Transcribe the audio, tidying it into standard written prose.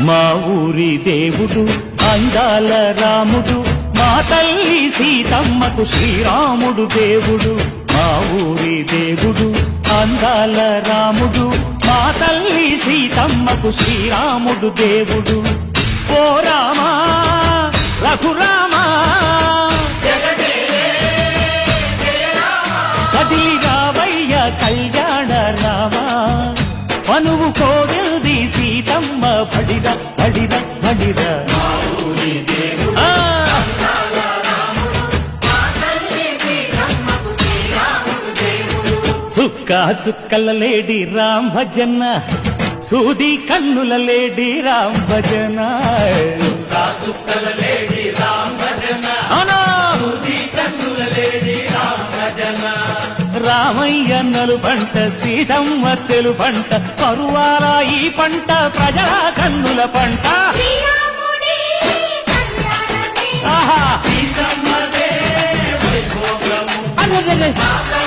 మా ఊరి దేవుడు అందాల రాముడు, మా తల్లి సీతమ్మకు శ్రీరాముడు దేవుడు. మా ఊరి దేవుడు అందాల రాముడు, మా తల్లి సీతమ్మకు శ్రీరాముడు దేవుడు. ఓ రామా రఘురామా కదిలి రావయ్య కళ్యాణ రామా, మనువు కోరింది సీతమ్మ బడిద బడిద బడిద. చుక్క చుక్కల లేడి రామ్ భజన, సూది కన్నుల లేడి రామ్ భజన. సుక్కల లేడి రామ్ భజన, సూది కన్నుల లేడి రామ్ భజన. రామయ్య నలుబంట సీతమ్మ తెలుబంట, పరువాల ఈ పంట ప్రజల కన్నుల పంట. సీతమ్మదే వైభోగము, ఆహా